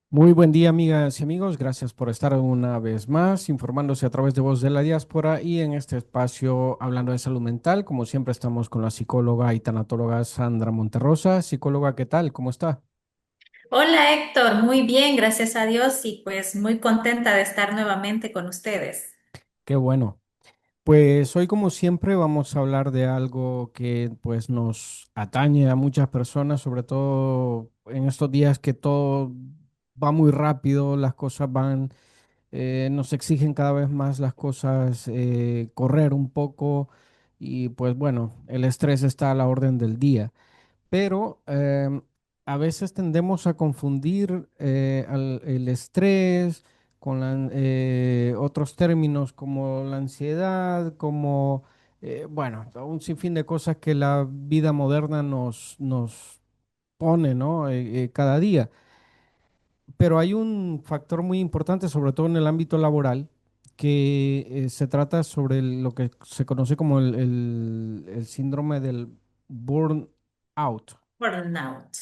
Muy buen día, amigas y amigos. Gracias por estar una vez más informándose a través de Voz de la Diáspora y en este espacio hablando de salud mental. Como siempre, estamos con la psicóloga y tanatóloga Sandra Monterrosa. Psicóloga, ¿qué tal? ¿Cómo está? Hola Héctor, muy bien, gracias a Dios y pues muy contenta de estar nuevamente con ustedes. Qué bueno. Pues hoy, como siempre, vamos a hablar de algo que pues nos atañe a muchas personas, sobre todo en estos días que todo va muy rápido, las cosas van nos exigen cada vez más las cosas, correr un poco y pues bueno, el estrés está a la orden del día, pero a veces tendemos a confundir el estrés con otros términos como la ansiedad, como, bueno, un sinfín de cosas que la vida moderna nos pone, ¿no? Cada día. Pero hay un factor muy importante, sobre todo en el ámbito laboral, que se trata sobre lo que se conoce como el síndrome del burnout. Burnout.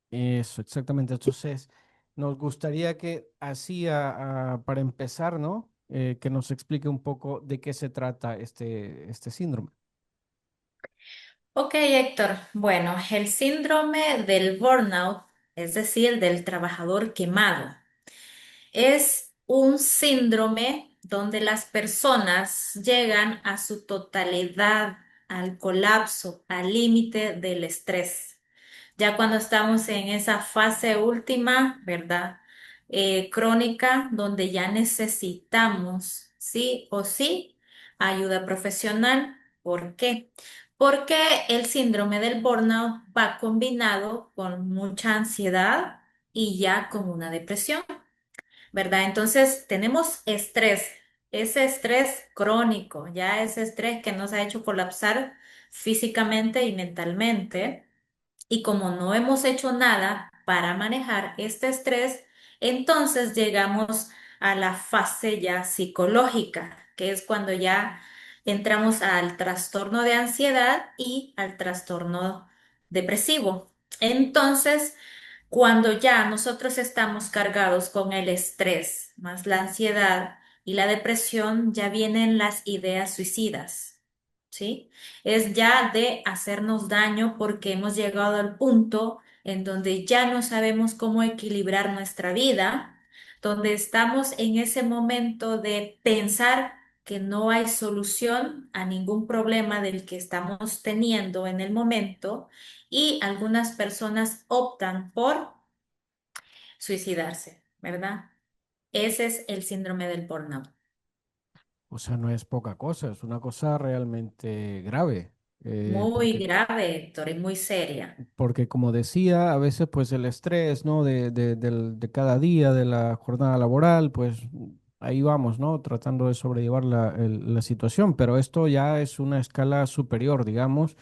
Eso, exactamente. Entonces, nos gustaría que así, para empezar, ¿no? Que nos explique un poco de qué se trata este síndrome. Ok Héctor, bueno, el síndrome del burnout, es decir, del trabajador quemado, es un síndrome donde las personas llegan a su totalidad, al colapso, al límite del estrés. Ya cuando estamos en esa fase última, ¿verdad? Crónica, donde ya necesitamos, sí o sí, ayuda profesional. ¿Por qué? Porque el síndrome del burnout va combinado con mucha ansiedad y ya con una depresión, ¿verdad? Entonces tenemos estrés, ese estrés crónico, ya ese estrés que nos ha hecho colapsar físicamente y mentalmente. Y como no hemos hecho nada para manejar este estrés, entonces llegamos a la fase ya psicológica, que es cuando ya entramos al trastorno de ansiedad y al trastorno depresivo. Entonces, cuando ya nosotros estamos cargados con el estrés, más la ansiedad y la depresión, ya vienen las ideas suicidas, ¿sí? Es ya de hacernos daño porque hemos llegado al punto en donde ya no sabemos cómo equilibrar nuestra vida, donde estamos en ese momento de pensar que no hay solución a ningún problema del que estamos teniendo en el momento y algunas personas optan por suicidarse, ¿verdad? Ese es el síndrome del burnout. O sea, no es poca cosa, es una cosa realmente grave, Muy porque grave, Héctor, y muy seria. porque como decía, a veces pues el estrés, ¿no? De cada día, de la jornada laboral, pues ahí vamos, ¿no? Tratando de sobrellevar la situación, pero esto ya es una escala superior, digamos,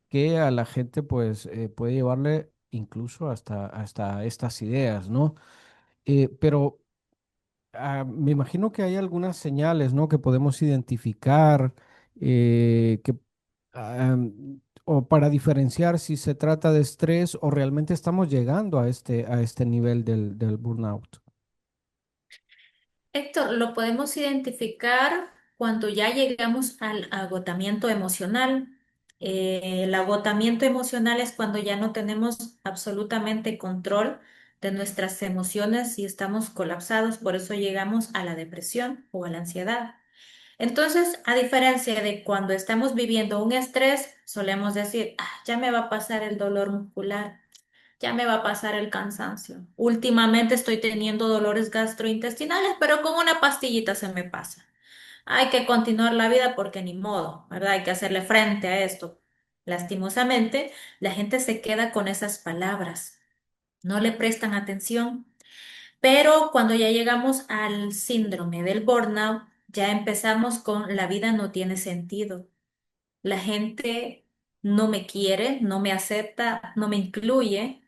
que a la gente pues puede llevarle incluso hasta estas ideas, ¿no? Pero me imagino que hay algunas señales, ¿no? Que podemos identificar, que, o para diferenciar si se trata de estrés o realmente estamos llegando a este nivel del burnout. Héctor, lo podemos identificar cuando ya llegamos al agotamiento emocional. El agotamiento emocional es cuando ya no tenemos absolutamente control de nuestras emociones y estamos colapsados, por eso llegamos a la depresión o a la ansiedad. Entonces, a diferencia de cuando estamos viviendo un estrés, solemos decir, "Ah, ya me va a pasar el dolor muscular, ya me va a pasar el cansancio. Últimamente estoy teniendo dolores gastrointestinales, pero con una pastillita se me pasa. Hay que continuar la vida porque ni modo, ¿verdad? Hay que hacerle frente a esto." Lastimosamente, la gente se queda con esas palabras, no le prestan atención, pero cuando ya llegamos al síndrome del burnout, ya empezamos con la vida no tiene sentido. La gente no me quiere, no me acepta, no me incluye.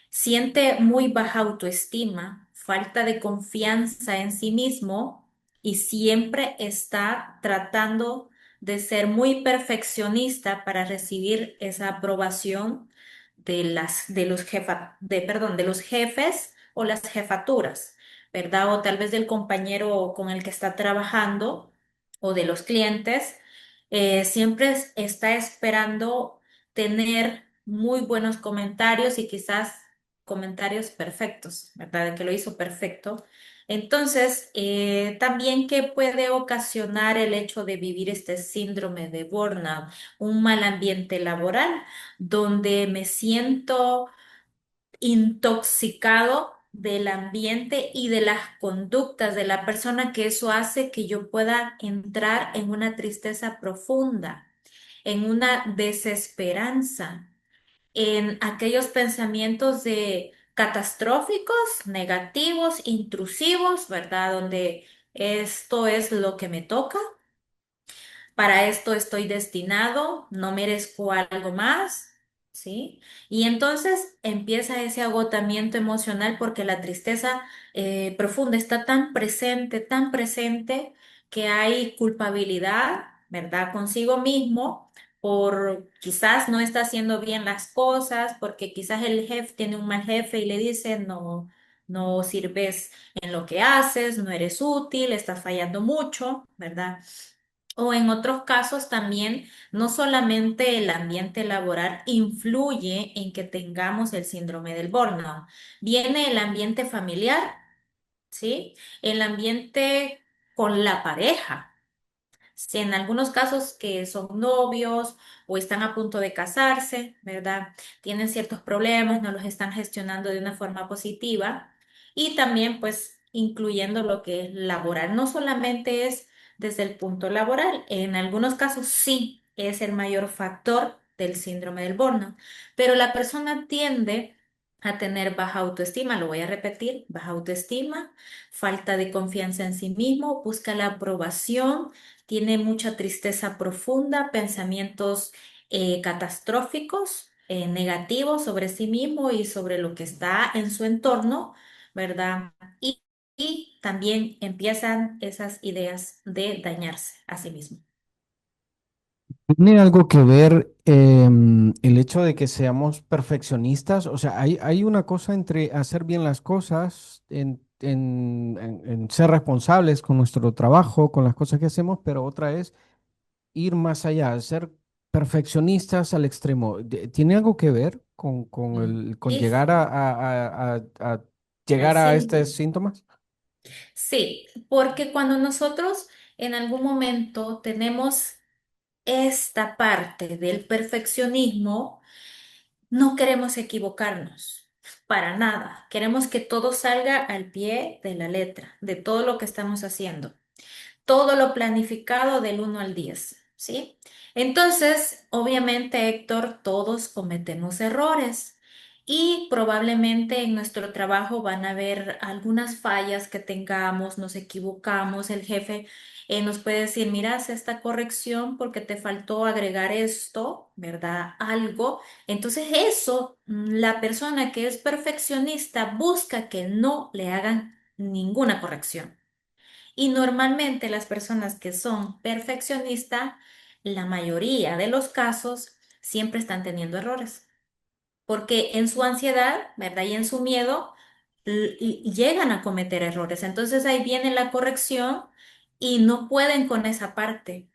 Siente muy baja autoestima, falta de confianza en sí mismo y siempre está tratando de ser muy perfeccionista para recibir esa aprobación de los jefes o las jefaturas, ¿verdad? O tal vez del compañero con el que está trabajando o de los clientes, siempre está esperando tener muy buenos comentarios y quizás comentarios perfectos, ¿verdad? De que lo hizo perfecto. Entonces, también que puede ocasionar el hecho de vivir este síndrome de burnout, un mal ambiente laboral, donde me siento intoxicado del ambiente y de las conductas de la persona, que eso hace que yo pueda entrar en una tristeza profunda, en una desesperanza, en aquellos pensamientos de catastróficos, negativos, intrusivos, ¿verdad? Donde esto es lo que me toca, para esto estoy destinado, no merezco algo más, ¿sí? Y entonces empieza ese agotamiento emocional porque la tristeza profunda está tan presente que hay culpabilidad, ¿verdad? Consigo mismo por quizás no está haciendo bien las cosas, porque quizás el jefe tiene un mal jefe y le dice, no, no sirves en lo que haces, no eres útil, estás fallando mucho, ¿verdad? O en otros casos también, no solamente el ambiente laboral influye en que tengamos el síndrome del burnout, viene el ambiente familiar, ¿sí? El ambiente con la pareja. Si en algunos casos que son novios o están a punto de casarse, ¿verdad? Tienen ciertos problemas, no los están gestionando de una forma positiva y también pues incluyendo lo que es laboral. No solamente es desde el punto laboral, en algunos casos sí es el mayor factor del síndrome del burnout, pero la persona tiende a tener baja autoestima, lo voy a repetir, baja autoestima, falta de confianza en sí mismo, busca la aprobación, tiene mucha tristeza profunda, pensamientos catastróficos, negativos sobre sí mismo y sobre lo que está en su entorno, ¿verdad? Y también empiezan esas ideas de dañarse a sí mismo. ¿Tiene algo que ver el hecho de que seamos perfeccionistas? O sea, hay una cosa entre hacer bien las cosas, en ser responsables con nuestro trabajo, con las cosas que hacemos, pero otra es ir más allá, ser perfeccionistas al extremo. ¿Tiene algo que ver con Sí, llegar a al llegar a estos síndrome. síntomas? Sí, porque cuando nosotros en algún momento tenemos esta parte del perfeccionismo, no queremos equivocarnos para nada. Queremos que todo salga al pie de la letra, de todo lo que estamos haciendo, todo lo planificado del 1 al 10, ¿sí? Entonces, obviamente, Héctor, todos cometemos errores y probablemente en nuestro trabajo van a haber algunas fallas que tengamos, nos equivocamos, el jefe nos puede decir, mira, haz esta corrección porque te faltó agregar esto, ¿verdad? Algo. Entonces, eso, la persona que es perfeccionista busca que no le hagan ninguna corrección. Y normalmente las personas que son perfeccionistas, la mayoría de los casos, siempre están teniendo errores, porque en su ansiedad, ¿verdad? Y en su miedo, y llegan a cometer errores. Entonces ahí viene la corrección y no pueden con esa parte.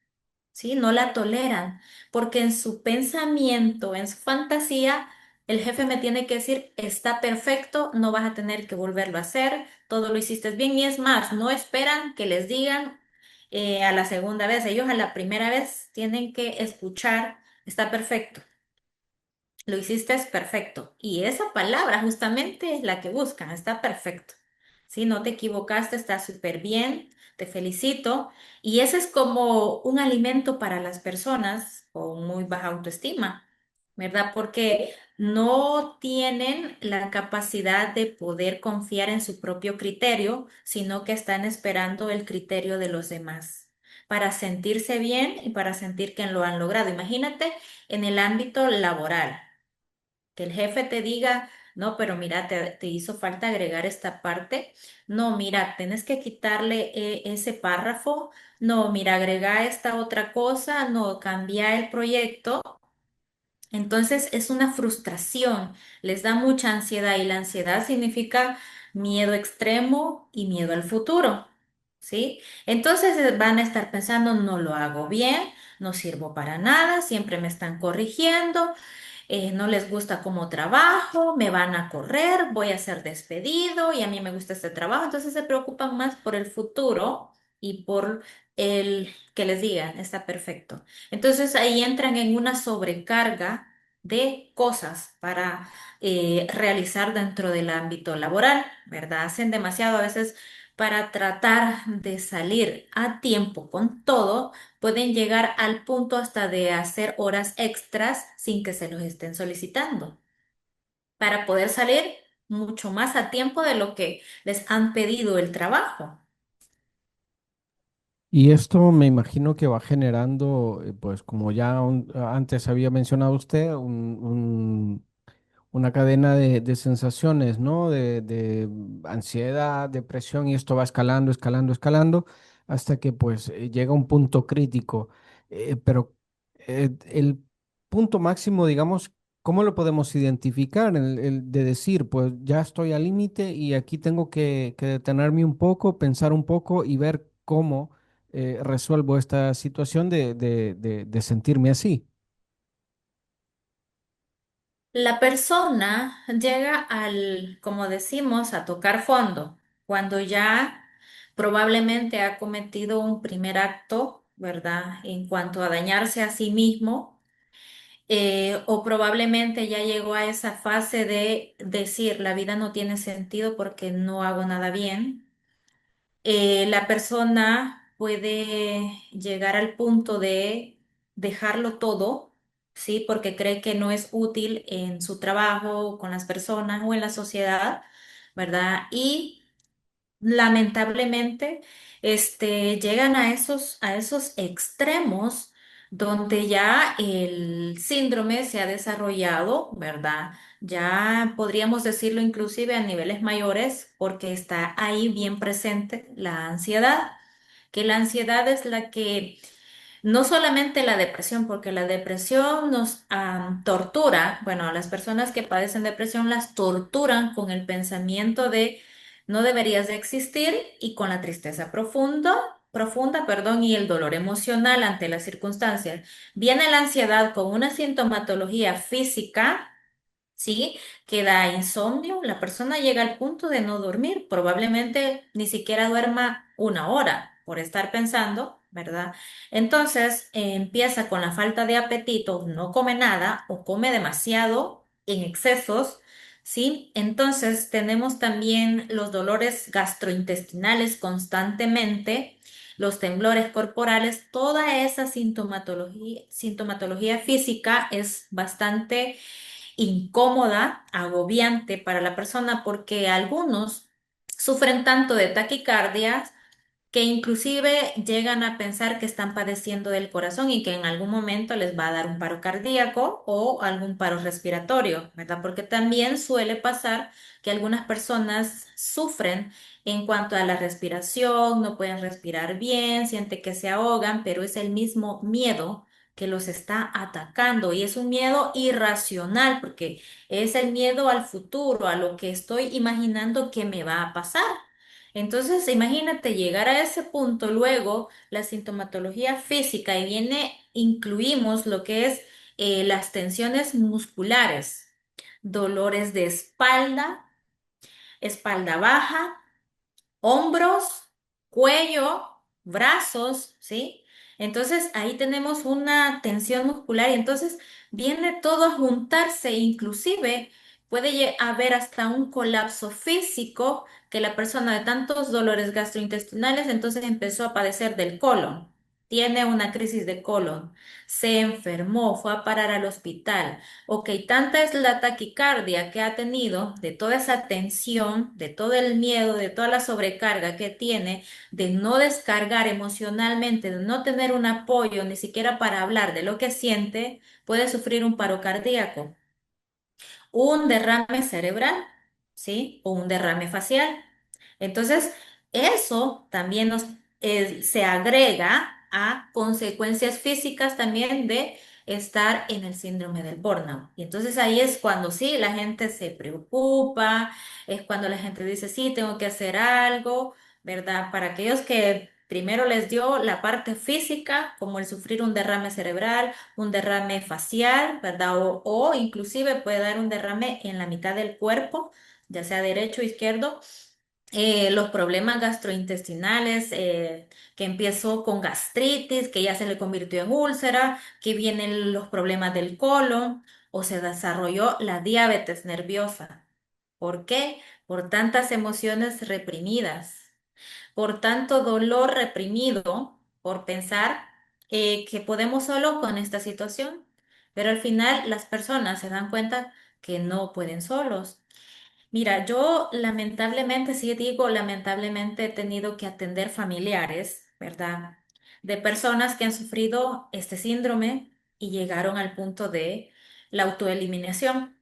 ¿Sí? No la toleran, porque en su pensamiento, en su fantasía, el jefe me tiene que decir, está perfecto, no vas a tener que volverlo a hacer, todo lo hiciste bien y es más, no esperan que les digan a la segunda vez, ellos a la primera vez tienen que escuchar, está perfecto. Lo hiciste es perfecto. Y esa palabra justamente es la que buscan, está perfecto. Si no te equivocaste, está súper bien, te felicito. Y ese es como un alimento para las personas con muy baja autoestima, ¿verdad? Porque no tienen la capacidad de poder confiar en su propio criterio, sino que están esperando el criterio de los demás para sentirse bien y para sentir que lo han logrado. Imagínate en el ámbito laboral. Que el jefe te diga, no, pero mira, te hizo falta agregar esta parte. No, mira, tienes que quitarle ese párrafo. No, mira, agrega esta otra cosa. No, cambia el proyecto. Entonces es una frustración, les da mucha ansiedad y la ansiedad significa, miedo extremo y miedo al futuro, ¿sí? Entonces van a estar pensando, no lo hago bien, no sirvo para nada, siempre me están corrigiendo, no les gusta cómo trabajo, me van a correr, voy a ser despedido y a mí me gusta este trabajo. Entonces se preocupan más por el futuro y por el que les digan, está perfecto. Entonces ahí entran en una sobrecarga de cosas para realizar dentro del ámbito laboral, ¿verdad? Hacen demasiado a veces para tratar de salir a tiempo con todo, pueden llegar al punto hasta de hacer horas extras sin que se los estén solicitando, para poder salir mucho más a tiempo de lo que les han pedido el trabajo. Y esto me imagino que va generando, pues como ya antes había mencionado usted, una cadena de sensaciones, ¿no? De ansiedad, depresión, y esto va escalando, escalando, escalando, hasta que pues llega un punto crítico. Pero el punto máximo, digamos, ¿cómo lo podemos identificar? El de decir, pues ya estoy al límite y aquí tengo que detenerme un poco, pensar un poco y ver cómo resuelvo esta situación de sentirme así. La persona llega al, como decimos, a tocar fondo, cuando ya probablemente ha cometido un primer acto, ¿verdad? En cuanto a dañarse a sí mismo, o probablemente ya llegó a esa fase de decir, la vida no tiene sentido porque no hago nada bien. La persona puede llegar al punto de dejarlo todo, ¿sí? Porque cree que no es útil en su trabajo, con las personas o en la sociedad, ¿verdad? Y lamentablemente, llegan a esos extremos donde ya el síndrome se ha desarrollado, ¿verdad? Ya podríamos decirlo inclusive a niveles mayores porque está ahí bien presente la ansiedad, que la ansiedad es la que no solamente la depresión, porque la depresión nos tortura, bueno, a las personas que padecen depresión las torturan con el pensamiento de no deberías de existir y con la tristeza profunda, perdón, y el dolor emocional ante las circunstancias. Viene la ansiedad con una sintomatología física. ¿Sí? Que da insomnio, la persona llega al punto de no dormir, probablemente ni siquiera duerma una hora por estar pensando, ¿verdad? Entonces empieza con la falta de apetito, no come nada o come demasiado en excesos, ¿sí? Entonces tenemos también los dolores gastrointestinales constantemente, los temblores corporales, toda esa sintomatología física es bastante incómoda, agobiante para la persona porque algunos sufren tanto de taquicardias que inclusive llegan a pensar que están padeciendo del corazón y que en algún momento les va a dar un paro cardíaco o algún paro respiratorio, ¿verdad? Porque también suele pasar que algunas personas sufren en cuanto a la respiración, no pueden respirar bien, sienten que se ahogan, pero es el mismo miedo que los está atacando y es un miedo irracional porque es el miedo al futuro, a lo que estoy imaginando que me va a pasar. Entonces, imagínate llegar a ese punto, luego la sintomatología física y viene, incluimos lo que es las tensiones musculares, dolores de espalda, espalda baja, hombros, cuello, brazos, ¿sí? Entonces ahí tenemos una tensión muscular y entonces viene todo a juntarse, inclusive puede haber hasta un colapso físico que la persona de tantos dolores gastrointestinales entonces empezó a padecer del colon. Tiene una crisis de colon, se enfermó, fue a parar al hospital. Ok, tanta es la taquicardia que ha tenido, de toda esa tensión, de todo el miedo, de toda la sobrecarga que tiene, de no descargar emocionalmente, de no tener un apoyo ni siquiera para hablar de lo que siente, puede sufrir un paro cardíaco, un derrame cerebral, ¿sí? O un derrame facial. Entonces, eso también se agrega a consecuencias físicas también de estar en el síndrome del burnout. Y entonces ahí es cuando sí, la gente se preocupa, es cuando la gente dice, sí, tengo que hacer algo, ¿verdad? Para aquellos que primero les dio la parte física, como el sufrir un derrame cerebral, un derrame facial, ¿verdad? O inclusive puede dar un derrame en la mitad del cuerpo, ya sea derecho o izquierdo, los problemas gastrointestinales, que empezó con gastritis, que ya se le convirtió en úlcera, que vienen los problemas del colon o se desarrolló la diabetes nerviosa. ¿Por qué? Por tantas emociones reprimidas, por tanto dolor reprimido, por pensar que podemos solo con esta situación. Pero al final las personas se dan cuenta que no pueden solos. Mira, yo lamentablemente, sí digo, lamentablemente he tenido que atender familiares, ¿verdad? De personas que han sufrido este síndrome y llegaron al punto de la autoeliminación.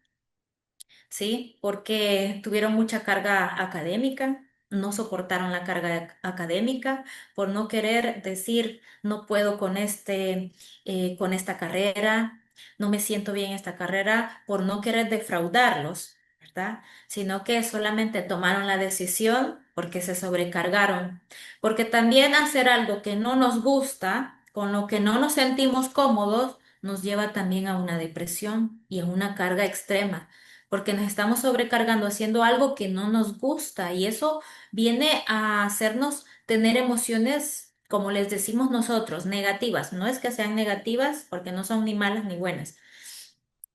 ¿Sí? Porque tuvieron mucha carga académica, no soportaron la carga académica por no querer decir, no puedo con con esta carrera, no me siento bien en esta carrera, por no querer defraudarlos, ¿verdad? Sino que solamente tomaron la decisión porque se sobrecargaron, porque también hacer algo que no nos gusta, con lo que no nos sentimos cómodos, nos lleva también a una depresión y a una carga extrema porque nos estamos sobrecargando haciendo algo que no nos gusta y eso viene a hacernos tener emociones, como les decimos nosotros, negativas. No es que sean negativas porque no son ni malas ni buenas,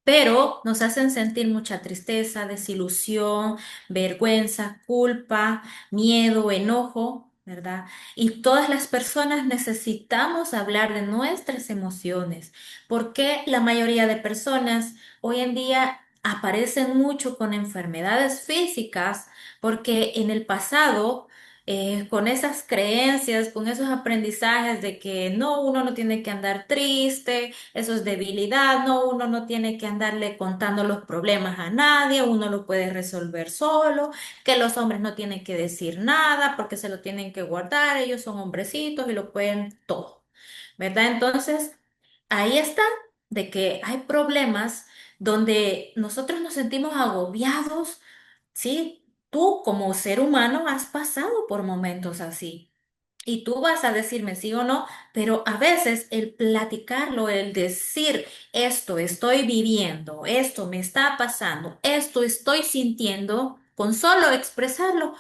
pero nos hacen sentir mucha tristeza, desilusión, vergüenza, culpa, miedo, enojo, ¿verdad? Y todas las personas necesitamos hablar de nuestras emociones, porque la mayoría de personas hoy en día aparecen mucho con enfermedades físicas, porque en el pasado con esas creencias, con esos aprendizajes de que no, uno no tiene que andar triste, eso es debilidad, no, uno no tiene que andarle contando los problemas a nadie, uno lo puede resolver solo, que los hombres no tienen que decir nada porque se lo tienen que guardar, ellos son hombrecitos y lo pueden todo, ¿verdad? Entonces, ahí está, de que hay problemas donde nosotros nos sentimos agobiados, ¿sí? Tú como ser humano has pasado por momentos así. Y tú vas a decirme sí o no, pero a veces el platicarlo, el decir esto estoy viviendo, esto me está pasando, esto estoy sintiendo, con solo expresarlo,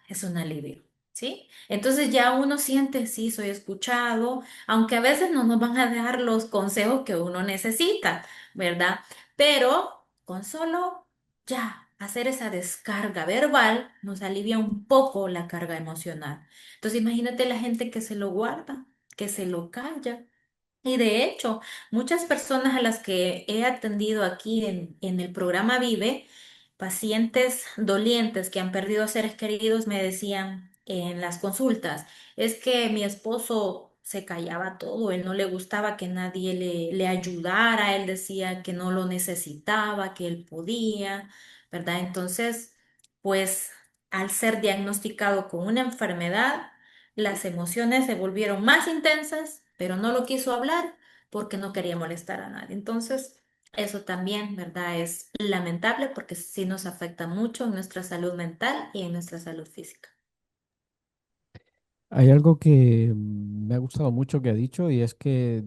es un alivio, ¿sí? Entonces ya uno siente, sí, soy escuchado, aunque a veces no nos van a dar los consejos que uno necesita, ¿verdad? Pero con solo ya hacer esa descarga verbal nos alivia un poco la carga emocional. Entonces imagínate la gente que se lo guarda, que se lo calla. Y de hecho, muchas personas a las que he atendido aquí en el programa Vive, pacientes dolientes que han perdido seres queridos, me decían en las consultas, es que mi esposo se callaba todo, él no le gustaba que nadie le ayudara, él decía que no lo necesitaba, que él podía, ¿verdad? Entonces, pues al ser diagnosticado con una enfermedad, las emociones se volvieron más intensas, pero no lo quiso hablar porque no quería molestar a nadie. Entonces, eso también, ¿verdad? Es lamentable porque sí nos afecta mucho en nuestra salud mental y en nuestra salud física. Hay algo que me ha gustado mucho que ha dicho y es que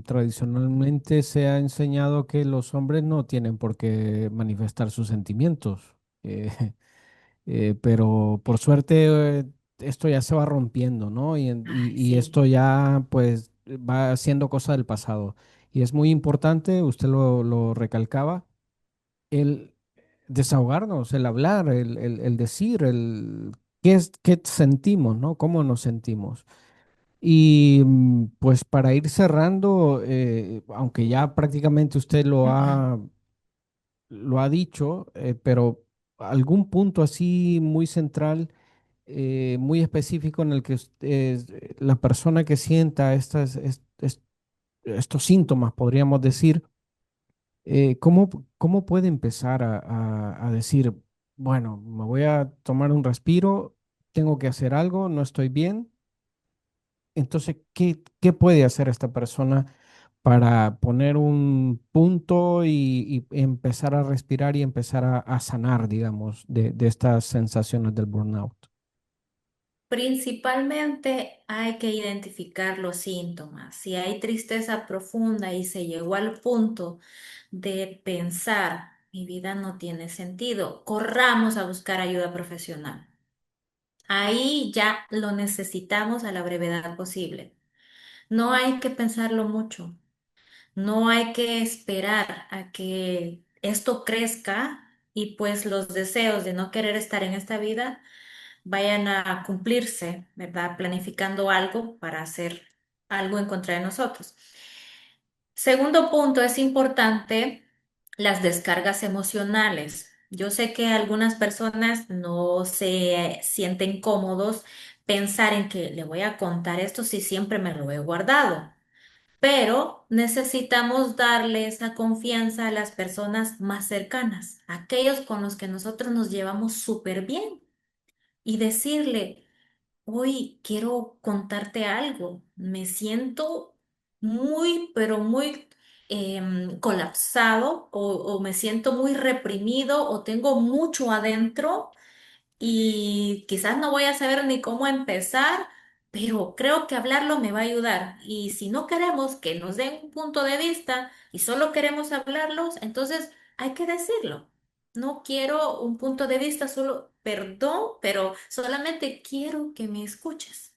tradicionalmente se ha enseñado que los hombres no tienen por qué manifestar sus sentimientos. eh, pero por suerte esto ya se va rompiendo, ¿no? Ay, Y sí. esto ya pues va siendo cosa del pasado. Y es muy importante, usted lo recalcaba, el desahogarnos, el hablar, el decir, el qué sentimos, ¿no? ¿Cómo nos sentimos? Y pues para ir cerrando, aunque ya prácticamente usted lo ha dicho, pero algún punto así muy central, muy específico en el que la persona que sienta estos síntomas, podríamos decir, ¿cómo puede empezar a decir, bueno, me voy a tomar un respiro, tengo que hacer algo, no estoy bien? Entonces, ¿qué puede hacer esta persona para poner un punto y empezar a respirar y empezar a sanar, digamos, de estas sensaciones del burnout? Principalmente hay que identificar los síntomas. Si hay tristeza profunda y se llegó al punto de pensar, mi vida no tiene sentido, corramos a buscar ayuda profesional. Ahí ya lo necesitamos a la brevedad posible. No hay que pensarlo mucho. No hay que esperar a que esto crezca y pues los deseos de no querer estar en esta vida vayan a cumplirse, ¿verdad? Planificando algo para hacer algo en contra de nosotros. Segundo punto, es importante las descargas emocionales. Yo sé que algunas personas no se sienten cómodos pensar en que le voy a contar esto si siempre me lo he guardado, pero necesitamos darle esa confianza a las personas más cercanas, aquellos con los que nosotros nos llevamos súper bien y decirle, hoy quiero contarte algo. Me siento muy, pero muy colapsado o me siento muy reprimido o tengo mucho adentro y quizás no voy a saber ni cómo empezar, pero creo que hablarlo me va a ayudar. Y si no queremos que nos den un punto de vista y solo queremos hablarlos, entonces hay que decirlo. No quiero un punto de vista, solo, perdón, pero solamente quiero que me escuches,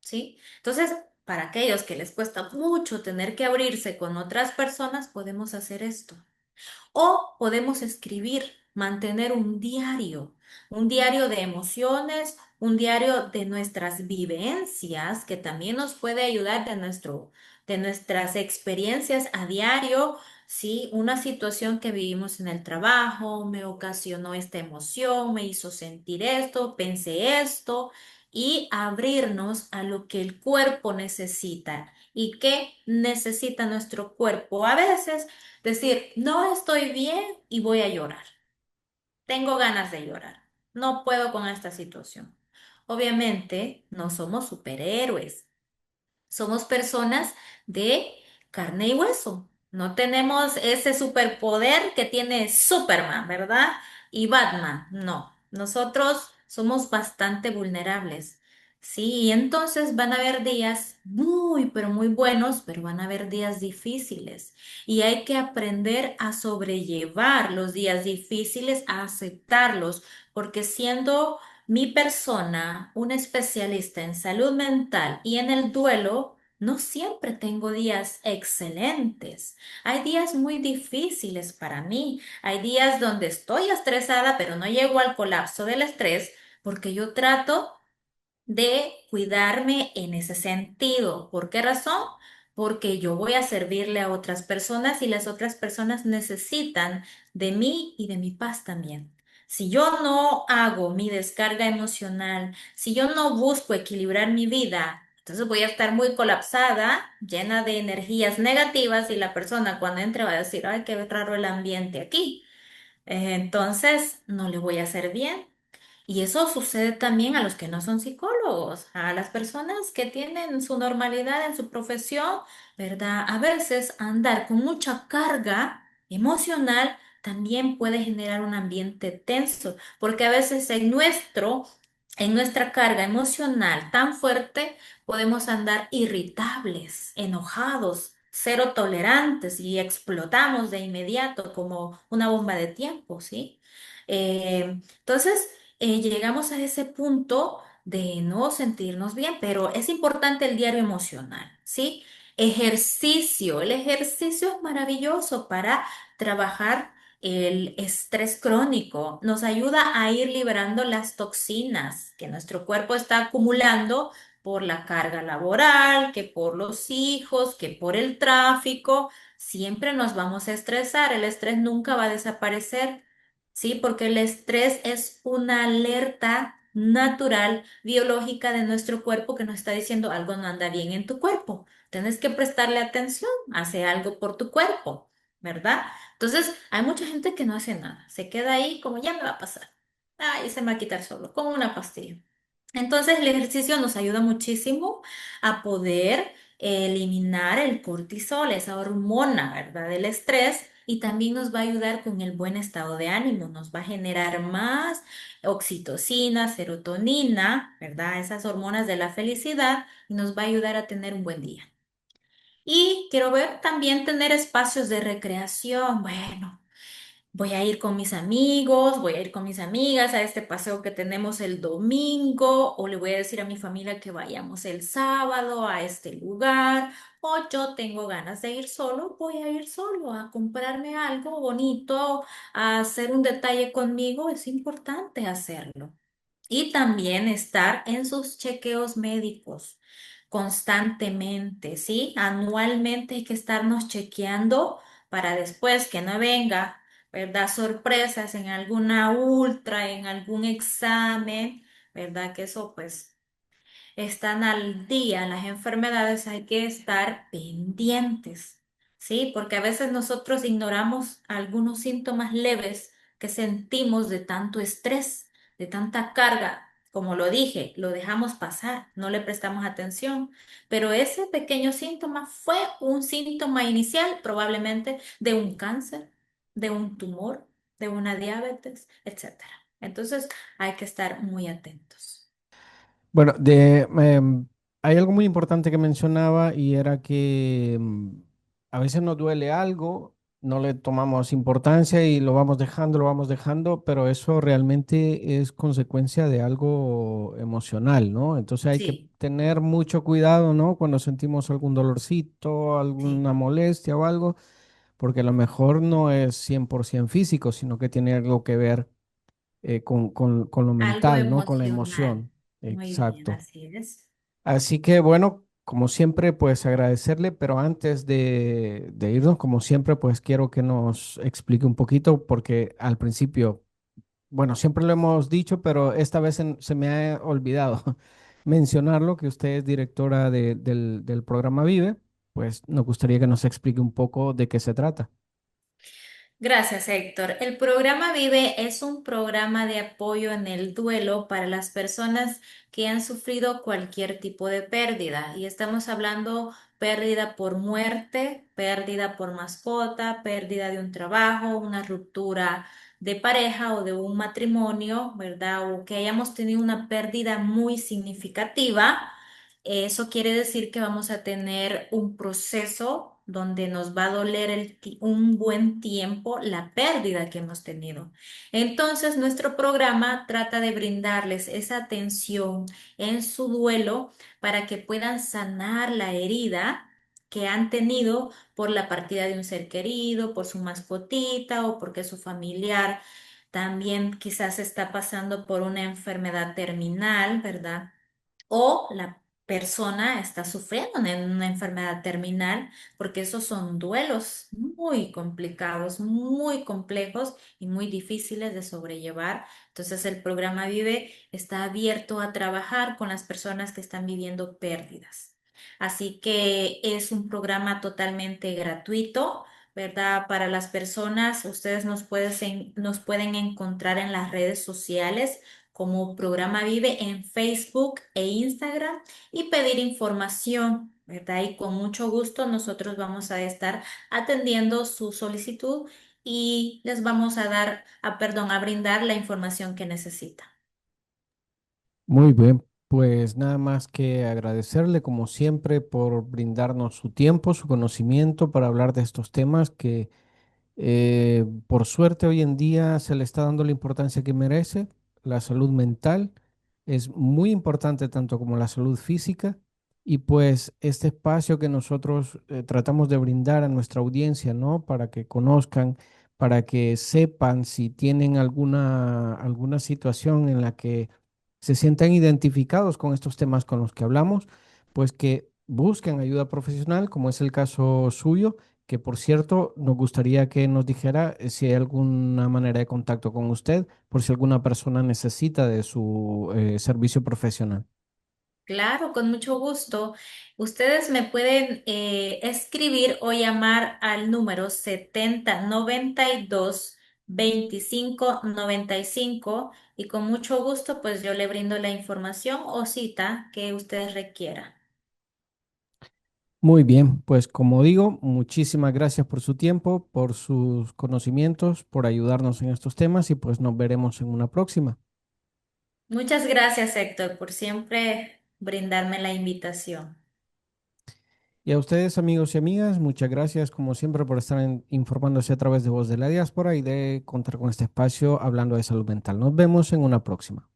¿sí? Entonces, para aquellos que les cuesta mucho tener que abrirse con otras personas, podemos hacer esto. O podemos escribir, mantener un diario de emociones, un diario de nuestras vivencias, que también nos puede ayudar de nuestras experiencias a diario. Sí, una situación que vivimos en el trabajo me ocasionó esta emoción, me hizo sentir esto, pensé esto, y abrirnos a lo que el cuerpo necesita. ¿Y qué necesita nuestro cuerpo? A veces decir, no estoy bien y voy a llorar. Tengo ganas de llorar. No puedo con esta situación. Obviamente, no somos superhéroes. Somos personas de carne y hueso. No tenemos ese superpoder que tiene Superman, ¿verdad? Y Batman. No, nosotros somos bastante vulnerables. Sí, y entonces van a haber días muy, pero muy buenos, pero van a haber días difíciles. Y hay que aprender a sobrellevar los días difíciles, a aceptarlos, porque siendo mi persona, una especialista en salud mental y en el duelo, no siempre tengo días excelentes. Hay días muy difíciles para mí. Hay días donde estoy estresada, pero no llego al colapso del estrés porque yo trato de cuidarme en ese sentido. ¿Por qué razón? Porque yo voy a servirle a otras personas y las otras personas necesitan de mí y de mi paz también. Si yo no hago mi descarga emocional, si yo no busco equilibrar mi vida, entonces voy a estar muy colapsada, llena de energías negativas y la persona cuando entre va a decir, ay, qué raro el ambiente aquí. Entonces no le voy a hacer bien. Y eso sucede también a los que no son psicólogos, a las personas que tienen su normalidad en su profesión, ¿verdad? A veces andar con mucha carga emocional también puede generar un ambiente tenso, porque a veces en nuestra carga emocional tan fuerte, podemos andar irritables, enojados, cero tolerantes y explotamos de inmediato como una bomba de tiempo, ¿sí? Entonces, llegamos a ese punto de no sentirnos bien, pero es importante el diario emocional, ¿sí? Ejercicio. El ejercicio es maravilloso para trabajar el estrés crónico. Nos ayuda a ir liberando las toxinas que nuestro cuerpo está acumulando por la carga laboral, que por los hijos, que por el tráfico. Siempre nos vamos a estresar. El estrés nunca va a desaparecer. Sí, porque el estrés es una alerta natural, biológica de nuestro cuerpo que nos está diciendo algo no anda bien en tu cuerpo. Tienes que prestarle atención, hace algo por tu cuerpo, ¿verdad? Entonces, hay mucha gente que no hace nada, se queda ahí como ya me va a pasar. Ay, se me va a quitar solo, con una pastilla. Entonces, el ejercicio nos ayuda muchísimo a poder eliminar el cortisol, esa hormona, ¿verdad? Del estrés. Y también nos va a ayudar con el buen estado de ánimo, nos va a generar más oxitocina, serotonina, ¿verdad? Esas hormonas de la felicidad y nos va a ayudar a tener un buen día. Y quiero ver también tener espacios de recreación. Bueno, voy a ir con mis amigos, voy a ir con mis amigas a este paseo que tenemos el domingo, o le voy a decir a mi familia que vayamos el sábado a este lugar, o yo tengo ganas de ir solo, voy a ir solo a comprarme algo bonito, a hacer un detalle conmigo, es importante hacerlo. Y también estar en sus chequeos médicos constantemente, ¿sí? Anualmente hay que estarnos chequeando para después que no venga, ¿verdad? Sorpresas en alguna ultra, en algún examen, ¿verdad? Que eso pues están al día, las enfermedades hay que estar pendientes, ¿sí? Porque a veces nosotros ignoramos algunos síntomas leves que sentimos de tanto estrés, de tanta carga. Como lo dije, lo dejamos pasar, no le prestamos atención, pero ese pequeño síntoma fue un síntoma inicial probablemente de un cáncer, de un tumor, de una diabetes, etcétera. Entonces hay que estar muy atentos. Bueno, hay algo muy importante que mencionaba y era que a veces nos duele algo, no le tomamos importancia y lo vamos dejando, pero eso realmente es consecuencia de algo emocional, ¿no? Entonces hay que Sí, tener mucho cuidado, ¿no? Cuando sentimos algún dolorcito, sí. alguna molestia o algo, porque a lo mejor no es 100% físico, sino que tiene algo que ver con lo Algo mental, ¿no? Con la emocional. emoción. Muy bien, Exacto. así es. Así que bueno, como siempre, pues agradecerle, pero antes de irnos, como siempre, pues quiero que nos explique un poquito, porque al principio, bueno, siempre lo hemos dicho, pero esta vez se me ha olvidado mencionarlo, que usted es directora del programa Vive, pues nos gustaría que nos explique un poco de qué se trata. Gracias, Héctor. El programa Vive es un programa de apoyo en el duelo para las personas que han sufrido cualquier tipo de pérdida. Y estamos hablando pérdida por muerte, pérdida por mascota, pérdida de un trabajo, una ruptura de pareja o de un matrimonio, ¿verdad? O que hayamos tenido una pérdida muy significativa. Eso quiere decir que vamos a tener un proceso donde nos va a doler un buen tiempo la pérdida que hemos tenido. Entonces, nuestro programa trata de brindarles esa atención en su duelo para que puedan sanar la herida que han tenido por la partida de un ser querido, por su mascotita o porque su familiar también quizás está pasando por una enfermedad terminal, ¿verdad? O la persona está sufriendo en una enfermedad terminal, porque esos son duelos muy complicados, muy complejos y muy difíciles de sobrellevar. Entonces el programa Vive está abierto a trabajar con las personas que están viviendo pérdidas. Así que es un programa totalmente gratuito. ¿Verdad? Para las personas, ustedes nos pueden encontrar en las redes sociales como Programa Vive en Facebook e Instagram y pedir información, ¿verdad? Y con mucho gusto nosotros vamos a estar atendiendo su solicitud y les vamos a perdón, a brindar la información que necesita. Muy bien, pues nada más que agradecerle como siempre por brindarnos su tiempo, su conocimiento para hablar de estos temas que por suerte hoy en día se le está dando la importancia que merece. La salud mental es muy importante tanto como la salud física y pues este espacio que nosotros tratamos de brindar a nuestra audiencia, ¿no? Para que conozcan, para que sepan si tienen alguna situación en la que se sientan identificados con estos temas con los que hablamos, pues que busquen ayuda profesional, como es el caso suyo, que por cierto, nos gustaría que nos dijera si hay alguna manera de contacto con usted, por si alguna persona necesita de su servicio profesional. Claro, con mucho gusto. Ustedes me pueden escribir o llamar al número 7092 2595 y con mucho gusto pues yo le brindo la información o cita que ustedes requieran. Muy bien, pues como digo, muchísimas gracias por su tiempo, por sus conocimientos, por ayudarnos en estos temas y pues nos veremos en una próxima. Muchas gracias, Héctor, por siempre brindarme la invitación. Y a ustedes, amigos y amigas, muchas gracias como siempre por estar informándose a través de Voz de la Diáspora y de contar con este espacio hablando de salud mental. Nos vemos en una próxima.